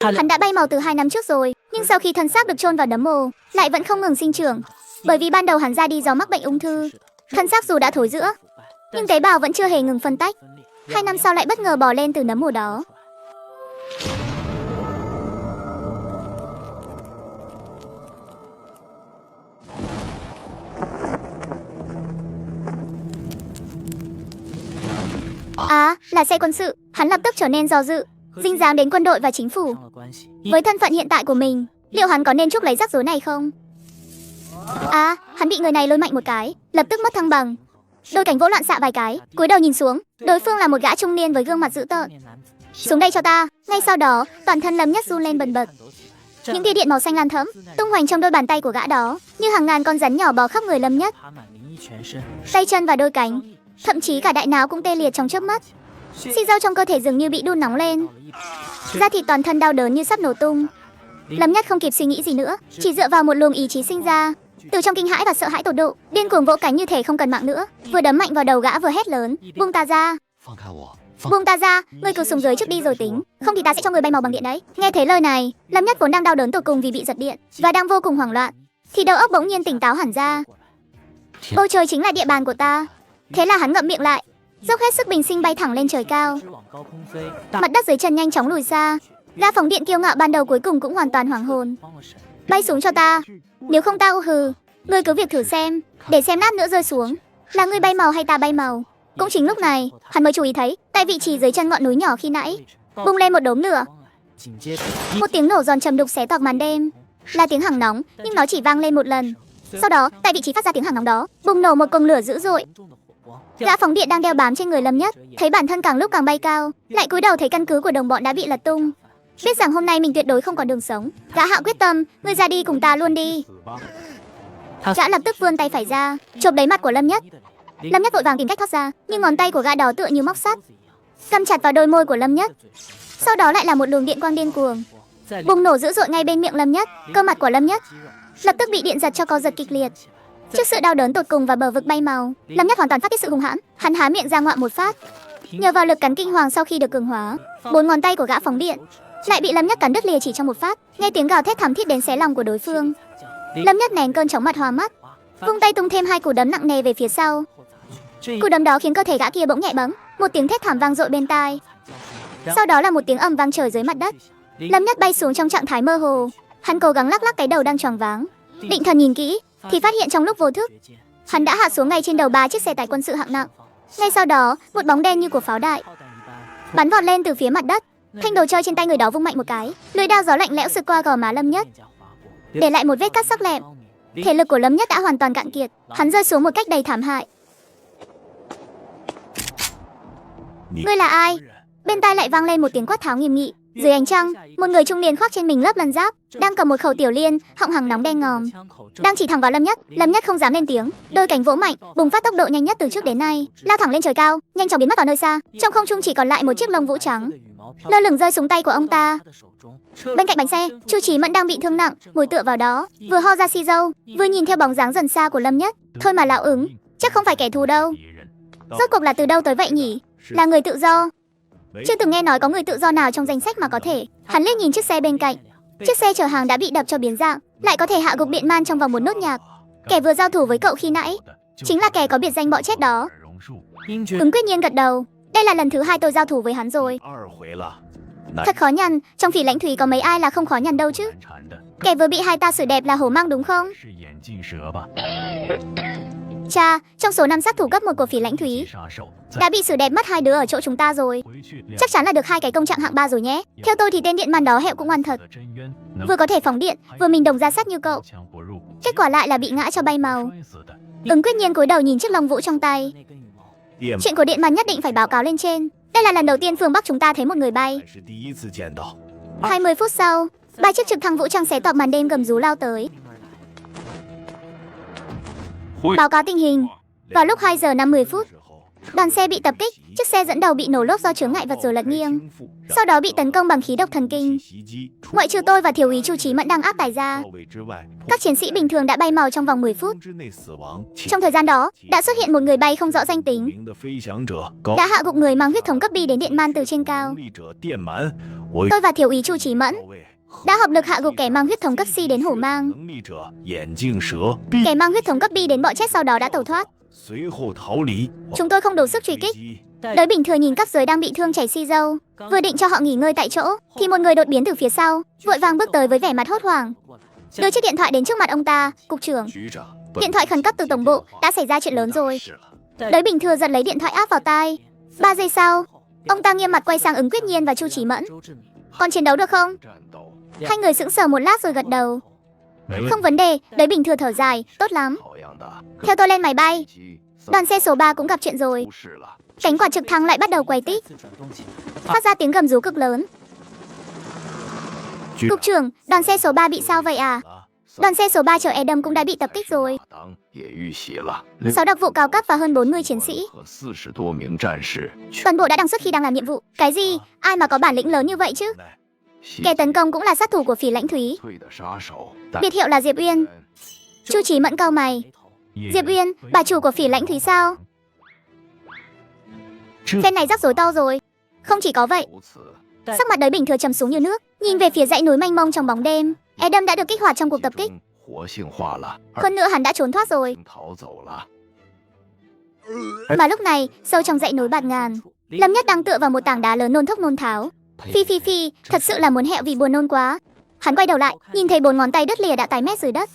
Hắn đã bay màu từ 2 năm trước rồi, nhưng sau khi thân xác được chôn vào nấm mồ, lại vẫn không ngừng sinh trưởng. Bởi vì ban đầu hắn ra đi do mắc bệnh ung thư, thân xác dù đã thối rữa, nhưng tế bào vẫn chưa hề ngừng phân tách. 2 năm sau lại bất ngờ bò lên từ nấm mồ đó. Là xe quân sự. Hắn lập tức trở nên do dự, dính dáng đến quân đội và chính phủ. Với thân phận hiện tại của mình, liệu hắn có nên chuốc lấy rắc rối này không? Hắn bị người này lôi mạnh một cái, lập tức mất thăng bằng. Đôi cánh vỗ loạn xạ vài cái, cúi đầu nhìn xuống, đối phương là một gã trung niên với gương mặt dữ tợn. Xuống đây cho ta. Ngay sau đó, toàn thân Lâm Nhất run lên bần bật. Những tia điện màu xanh lam thẫm tung hoành trong đôi bàn tay của gã đó, như hàng ngàn con rắn nhỏ bò khắp người Lâm Nhất. Tay chân và đôi cánh, thậm chí cả đại não cũng tê liệt trong chớp mắt. Xi dâu trong cơ thể dường như bị đun nóng lên, da thịt toàn thân đau đớn như sắp nổ tung. Lâm Nhất không kịp suy nghĩ gì nữa, chỉ dựa vào một luồng ý chí sinh ra, từ trong kinh hãi và sợ hãi tột độ, điên cuồng vỗ cánh như thể không cần mạng nữa, vừa đấm mạnh vào đầu gã vừa hét lớn: buông ta ra! Buông ta ra! Ngươi cứ xuống dưới trước đi rồi tính, không thì ta sẽ cho ngươi bay màu bằng điện đấy. Nghe thấy lời này, Lâm Nhất vốn đang đau đớn tột cùng vì bị giật điện và đang vô cùng hoảng loạn, thì đầu óc bỗng nhiên tỉnh táo hẳn ra. Bầu trời chính là địa bàn của ta. Thế là hắn ngậm miệng lại, dốc hết sức bình sinh bay thẳng lên trời cao. Mặt đất dưới chân nhanh chóng lùi xa. Gã phóng điện kiêu ngạo ban đầu cuối cùng cũng hoàn toàn hoảng hồn. Bay xuống cho ta, nếu không ta hừ. Ngươi cứ việc thử xem, để xem lát nữa rơi xuống là ngươi bay màu hay ta bay màu. Cũng chính lúc này, hắn mới chú ý thấy, tại vị trí dưới chân ngọn núi nhỏ khi nãy, bùng lên một đốm lửa. Một tiếng nổ giòn trầm đục xé toạc màn đêm. Là tiếng hẳng nóng, nhưng nó chỉ vang lên một lần. Sau đó, tại vị trí phát ra tiếng hẳng nóng đó, bùng nổ một cột lửa dữ dội. Gã phóng điện đang đeo bám trên người Lâm Nhất, thấy bản thân càng lúc càng bay cao, lại cúi đầu thấy căn cứ của đồng bọn đã bị lật tung. Biết rằng hôm nay mình tuyệt đối không còn đường sống, gã hạ quyết tâm: ngươi ra đi cùng ta luôn đi. Gã lập tức vươn tay phải ra, chộp lấy mặt của Lâm Nhất. Lâm Nhất vội vàng tìm cách thoát ra, nhưng ngón tay của gã đó tựa như móc sắt, cầm chặt vào đôi môi của Lâm Nhất. Sau đó lại là một luồng điện quang điên cuồng bùng nổ dữ dội ngay bên miệng Lâm Nhất. Cơ mặt của Lâm Nhất lập tức bị điện giật cho co giật kịch liệt. Trước sự đau đớn tột cùng và bờ vực bay màu, Lâm Nhất hoàn toàn phát tiết sự hung hãn. Hắn há miệng ra ngoạm một phát. Nhờ vào lực cắn kinh hoàng sau khi được cường hóa, 4 ngón tay của gã phóng điện lại bị Lâm Nhất cắn đứt lìa chỉ trong một phát. Nghe tiếng gào thét thảm thiết đến xé lòng của đối phương, Lâm Nhất nén cơn chóng mặt hoa mắt, vung tay tung thêm 2 cú đấm nặng nề về phía sau. Cú đấm đó khiến cơ thể gã kia bỗng nhẹ bẫng, một tiếng thét thảm vang dội bên tai. Sau đó là một tiếng ầm vang trời dưới mặt đất. Lâm Nhất bay xuống trong trạng thái mơ hồ. Hắn cố gắng lắc lắc cái đầu đang choáng váng, định thần nhìn kỹ, thì phát hiện trong lúc vô thức, hắn đã hạ xuống ngay trên đầu 3 chiếc xe tải quân sự hạng nặng. Ngay sau đó, một bóng đen như của pháo đại bắn vọt lên từ phía mặt đất. Thanh đồ chơi trên tay người đó vung mạnh một cái, lưỡi dao gió lạnh lẽo sượt qua gò má Lâm Nhất, để lại một vết cắt sắc lẹm. Thể lực của Lâm Nhất đã hoàn toàn cạn kiệt, hắn rơi xuống một cách đầy thảm hại. Ngươi là ai? Bên tai lại vang lên một tiếng quát tháo nghiêm nghị. Dưới ánh trăng, một người trung niên khoác trên mình lớp lân giáp, đang cầm một khẩu tiểu liên, họng hằng nóng đen ngòm, đang chỉ thẳng vào Lâm Nhất. Lâm Nhất không dám lên tiếng, đôi cánh vỗ mạnh, bùng phát tốc độ nhanh nhất từ trước đến nay, lao thẳng lên trời cao, nhanh chóng biến mất vào nơi xa. Trong không trung chỉ còn lại một chiếc lông vũ trắng lơ lửng rơi xuống tay của ông ta. Bên cạnh bánh xe, Chu Chí Mẫn đang bị thương nặng, ngồi tựa vào đó, vừa ho ra xi dâu, vừa nhìn theo bóng dáng dần xa của Lâm Nhất. Thôi mà lão ứng, chắc không phải kẻ thù đâu. Rốt cuộc là từ đâu tới vậy nhỉ? Là người tự do. Chưa từng nghe nói có người tự do nào trong danh sách mà có thể. Hắn liếc nhìn chiếc xe bên cạnh. Chiếc xe chở hàng đã bị đập cho biến dạng, lại có thể hạ gục biện man trong vòng một nốt nhạc. Kẻ vừa giao thủ với cậu khi nãy chính là kẻ có biệt danh bọ chết đó. Ứng quyết nhiên gật đầu. Đây là lần thứ 2 tôi giao thủ với hắn rồi. Thật khó nhằn, trong Phỉ Lãnh Thủy có mấy ai là không khó nhằn đâu chứ. Kẻ vừa bị hai ta xử đẹp là hổ mang đúng không? Cha, trong số 5 sát thủ cấp 1 của Phỉ Lãnh Thủy, đã bị xử đẹp mất 2 đứa ở chỗ chúng ta rồi. Chắc chắn là được 2 cái công trạng hạng 3 rồi nhé. Theo tôi thì tên điện man đó hẹo cũng ngoan thật, vừa có thể phóng điện, vừa mình đồng ra sát như cậu. Kết quả lại là bị ngã cho bay màu. Ứng quyết nhiên cúi đầu nhìn chiếc lông vũ trong tay. Chuyện của điện man nhất định phải báo cáo lên trên. Đây là lần đầu tiên phương Bắc chúng ta thấy một người bay. 20 phút sau, 3 chiếc trực thăng vũ trang xé toạc màn đêm gầm rú lao tới. Báo cáo tình hình. Vào lúc 2 giờ 50 phút, Đoàn xe bị tập kích, chiếc xe dẫn đầu bị nổ lốp do chướng ngại vật rồi lật nghiêng. Sau đó bị tấn công bằng khí độc thần kinh. Ngoại trừ tôi và thiếu úy Chu Chí Mẫn đang áp tải ra, các chiến sĩ bình thường đã bay màu trong vòng 10 phút. Trong thời gian đó, đã xuất hiện một người bay không rõ danh tính, đã hạ gục người mang huyết thống cấp bi đến điện man từ trên cao. Tôi và thiếu úy Chu Chí Mẫn đã hợp lực hạ gục kẻ mang huyết thống cấp C đến hổ mang. Kẻ mang huyết thống cấp bi đến bọ chết sau đó đã tẩu thoát. Chúng tôi không đủ sức truy kích. Đới Bình Thừa nhìn cấp dưới đang bị thương chảy xi dâu, vừa định cho họ nghỉ ngơi tại chỗ thì một người đột biến từ phía sau, vội vàng bước tới với vẻ mặt hốt hoảng, đưa chiếc điện thoại đến trước mặt ông ta. Cục trưởng, điện thoại khẩn cấp từ tổng bộ, đã xảy ra chuyện lớn rồi. Đới Bình Thừa giật lấy điện thoại áp vào tai. 3 giây sau, ông ta nghiêm mặt quay sang ứng Quyết Nhiên và Chu Chí Mẫn. Còn chiến đấu được không? Hai người sững sờ một lát rồi gật đầu. Không vấn đề. Đới Bình Thừa thở dài. Tốt lắm. Theo tôi lên máy bay. Đoàn xe số 3 cũng gặp chuyện rồi. Cánh quạt trực thăng lại bắt đầu quay tít, phát ra tiếng gầm rú cực lớn. Cục trưởng, đoàn xe số 3 bị sao vậy à? Đoàn xe số 3 chở Adam cũng đã bị tập kích rồi. 6 đặc vụ cao cấp và hơn 40 chiến sĩ. Toàn bộ đã đăng xuất khi đang làm nhiệm vụ. Cái gì? Ai mà có bản lĩnh lớn như vậy chứ? Kẻ tấn công cũng là sát thủ của Phỉ Lãnh Thúy. Biệt hiệu là Diệp Uyên. Chu Chí Mẫn cau mày. Diệp Uyên, bà chủ của Phỉ Lãnh Thúy sao? Phen này rắc rối to rồi. Không chỉ có vậy, sắc mặt Đới Bình Thừa trầm xuống như nước, nhìn về phía dãy núi mênh mông trong bóng đêm. Adam đã được kích hoạt trong cuộc tập kích. Hơn nữa hắn đã trốn thoát rồi. Mà lúc này, sâu trong dãy núi bạt ngàn, Lâm Nhất đang tựa vào một tảng đá lớn nôn thốc nôn tháo. Phi, thật sự là muốn hẹo vì buồn nôn quá. Hắn quay đầu lại, nhìn thấy 4 ngón tay đứt lìa đã tái mét dưới đất.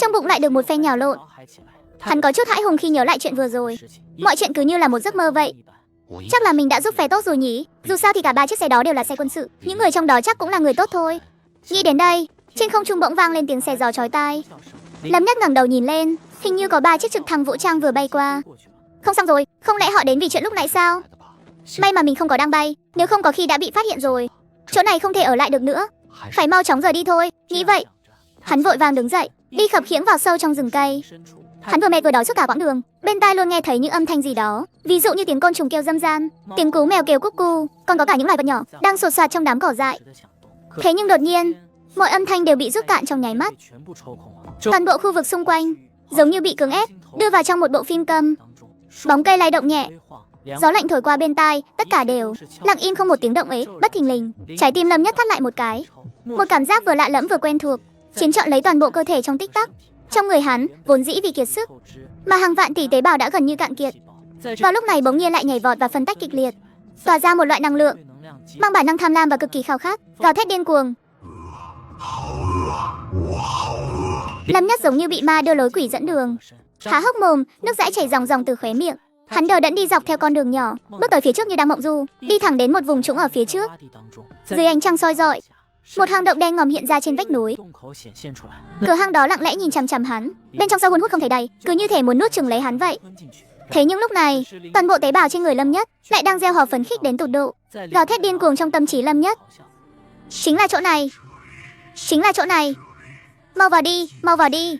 Trong bụng lại được một phen nhào lộn. Hắn có chút hãi hùng khi nhớ lại chuyện vừa rồi. Mọi chuyện cứ như là một giấc mơ vậy. Chắc là mình đã giúp phe tốt rồi nhỉ. Dù sao thì cả 3 chiếc xe đó đều là xe quân sự. Những người trong đó chắc cũng là người tốt thôi. Nghĩ đến đây, trên không trung bỗng vang lên tiếng xé gió chói tai. Lâm Nhất ngẩng đầu nhìn lên, hình như có 3 chiếc trực thăng vũ trang vừa bay qua. Không xong rồi, không lẽ họ đến vì chuyện lúc nãy sao? May mà mình không có đang bay, nếu không có khi đã bị phát hiện rồi. Chỗ này không thể ở lại được nữa, phải mau chóng rời đi thôi. Nghĩ vậy, hắn vội vàng đứng dậy, đi khập khiễng vào sâu trong rừng cây. Hắn vừa mệt vừa đói suốt cả quãng đường, bên tai luôn nghe thấy những âm thanh gì đó, ví dụ như tiếng côn trùng kêu râm ran, tiếng cú mèo kêu cúc cu, còn có cả những loài vật nhỏ đang sột soạt trong đám cỏ dại. Thế nhưng đột nhiên, mọi âm thanh đều bị rút cạn trong nháy mắt. Toàn bộ khu vực xung quanh giống như bị cưỡng ép đưa vào trong một bộ phim câm. Bóng cây lay động nhẹ, gió lạnh thổi qua bên tai, tất cả đều lặng im không một tiếng động ấy. Bất thình lình, trái tim Lâm Nhất thắt lại một cái. Một cảm giác vừa lạ lẫm vừa quen thuộc chiếm trọn lấy toàn bộ cơ thể trong tích tắc. Trong người hắn vốn dĩ vì kiệt sức mà hàng vạn tỷ tế bào đã gần như cạn kiệt, vào lúc này bỗng nhiên lại nhảy vọt và phân tách kịch liệt, tỏa ra một loại năng lượng mang bản năng tham lam và cực kỳ khao khát, gào thét điên cuồng. Lâm Nhất giống như bị ma đưa lối quỷ dẫn đường, há hốc mồm, nước dãi chảy ròng ròng từ khóe miệng. Hắn đờ đẫn đi dọc theo con đường nhỏ, bước tới phía trước như đang mộng du, đi thẳng đến một vùng trũng ở phía trước. Dưới ánh trăng soi rọi, một hang động đen ngòm hiện ra trên vách núi. Cửa hang đó lặng lẽ nhìn chằm chằm hắn, bên trong sâu hun hút không thấy đầy, cứ như thể muốn nuốt chửng lấy hắn vậy. Thế nhưng lúc này, toàn bộ tế bào trên người Lâm Nhất lại đang gieo hò phấn khích đến tột độ, gào thét điên cuồng trong tâm trí Lâm Nhất. Chính là chỗ này, chính là chỗ này. Mau vào đi, mau vào đi.